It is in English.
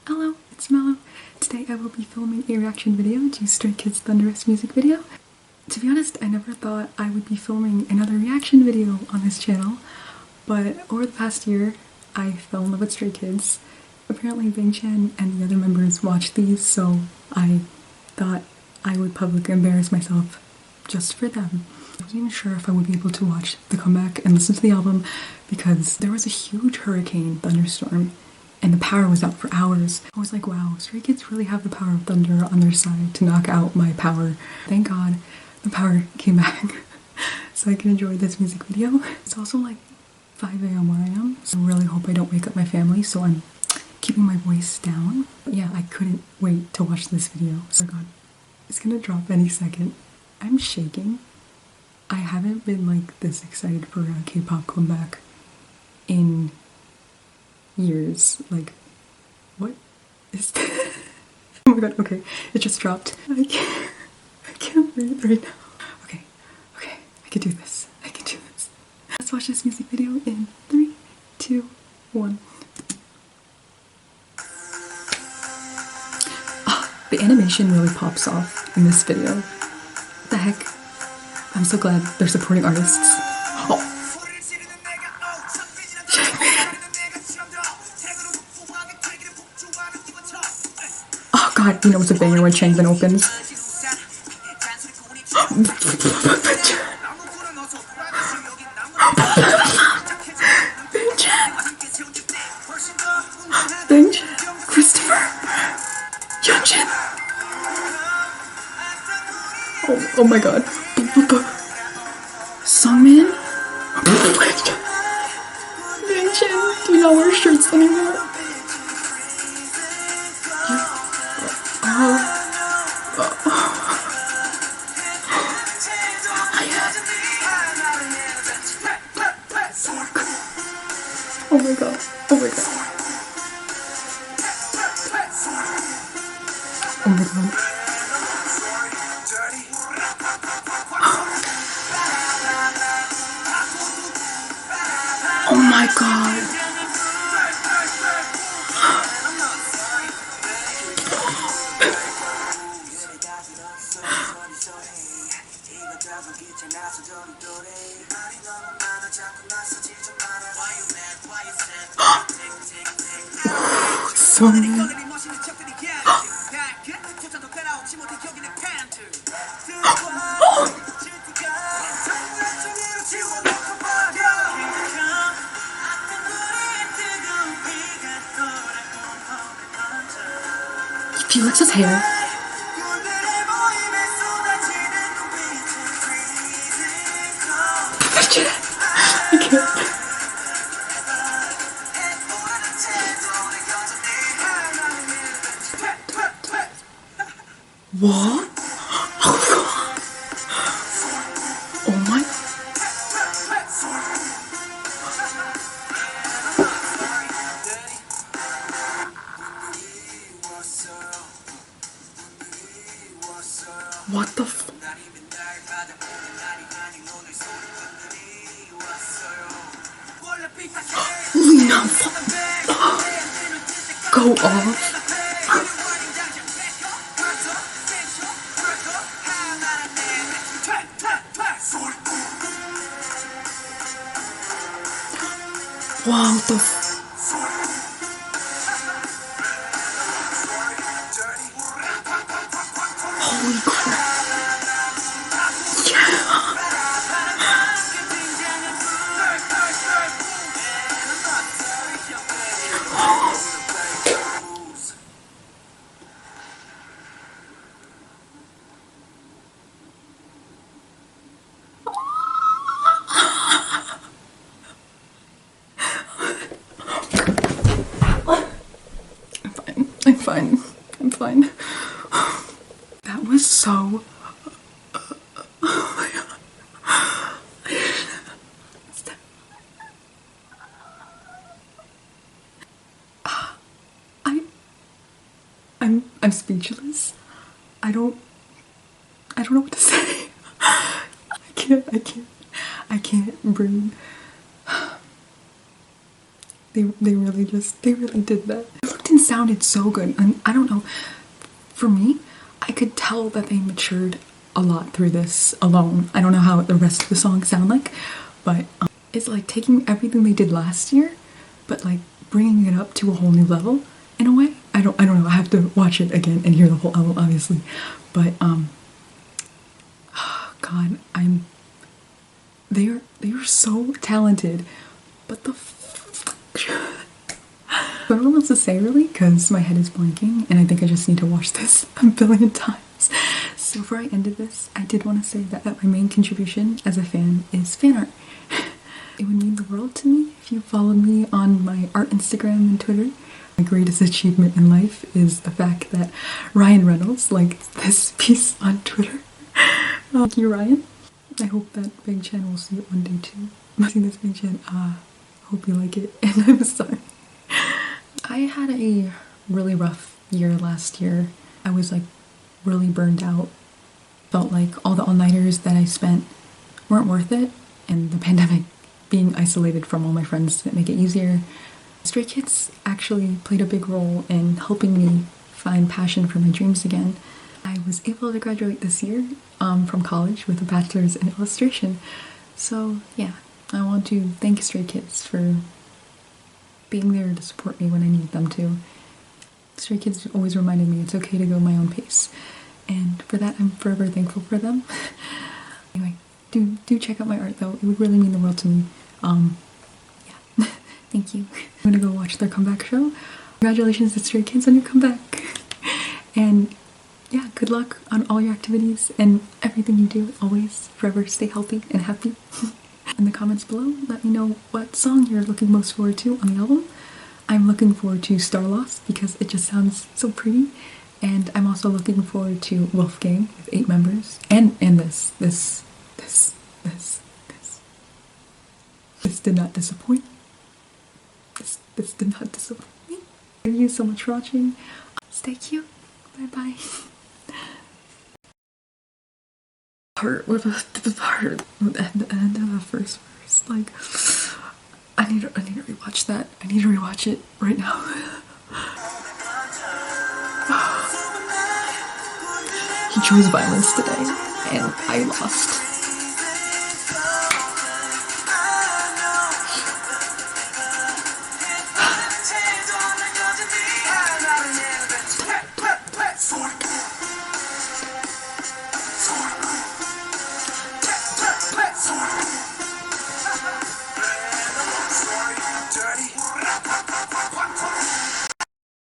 Hello, it's Mellow. Today I will be filming a reaction video to Stray Kids' Thunderous music video. To be honest, I never thought I would be filming another reaction video on this channel, but over the past year, I fell in love with Stray Kids. Apparently Bing Chan and the other members watched these, so I thought I would publicly embarrass myself just for them. I wasn't even sure if I would be able to watch the comeback and listen to the album because there was a huge hurricane thunderstorm and the power was out for hours. I was like, wow, Stray Kids really have the power of thunder on their side to knock out my power. Thank God the power came back so I can enjoy this music video. It's also like 5 a.m. where I am, so I really hope I don't wake up my family, so I'm keeping my voice down. But yeah, I couldn't wait to watch this video. So God, it's gonna drop any second. I'm shaking. I haven't been like this excited for a K-pop comeback in years. Like, what is this? Oh my god, okay, it just dropped. I can't breathe right now. Okay, I can do this. I can do this. Let's watch this music video in 3, 2, 1. The animation really pops off in this video. What the heck? I'm so glad they're supporting artists. Oh. Oh god, you know it's a banger when Changbin opens. Bing Chan, Christopher, Yeonjin. Oh my god. Sungmin? Bing Chan, do not wear shirts anymore. Oh my god. Oh my god. Oh my god. Oh my god. So mad. He licks his hair. I can't. What? Oh my. What the f- Lena, go off. Wow, the f- Holy crap. I'm fine. That was so... Oh my god. I'm speechless. I don't know what to say. I can't breathe. They really did that. It looked insane. sounded so good, and I don't know, for me, I could tell that they matured a lot through this alone. I don't know how the rest of the songs sound like, but it's like taking everything they did last year, but like bringing it up to a whole new level in a way. I don't know. I have to watch it again and hear the whole album, obviously, but God, they are so talented, but I don't know what else to say really, because my head is blanking and I think I just need to watch this a billion times. So before I ended this, I did want to say that my main contribution as a fan is fan art. It would mean the world to me if you followed me on my art Instagram and Twitter. My greatest achievement in life is the fact that Ryan Reynolds liked this piece on Twitter. Thank you, Ryan. I hope that Big Chan will see it one day too. I'm seeing this, Big Chan. Hope you like it, and I'm sorry. I had a really rough year last year. I was like really burned out. Felt like all the all-nighters that I spent weren't worth it, and the pandemic, being isolated from all my friends, didn't make it easier. Stray Kids actually played a big role in helping me find passion for my dreams again. I was able to graduate this year from college with a bachelor's in illustration. So yeah, I want to thank Stray Kids for being there to support me when I needed them to. Stray Kids always reminded me it's okay to go my own pace, and for that I'm forever thankful for them. Anyway, do check out my art though, it would really mean the world to me. Yeah, thank you. I'm gonna go watch their comeback show. Congratulations to Stray Kids on your comeback, and yeah, good luck on all your activities and everything you do. Always, forever, stay healthy and happy. In the comments below, let me know what song you're looking most forward to on the album. I'm looking forward to Star Lost because it just sounds so pretty, and I'm also looking forward to Wolfgang with 8 members, and this did not disappoint. This did not disappoint me. Thank you so much for watching. Stay cute. Bye bye. With the part at the end of the first verse, like I need to rewatch that. I need to rewatch it right now. He chose violence today, and I lost.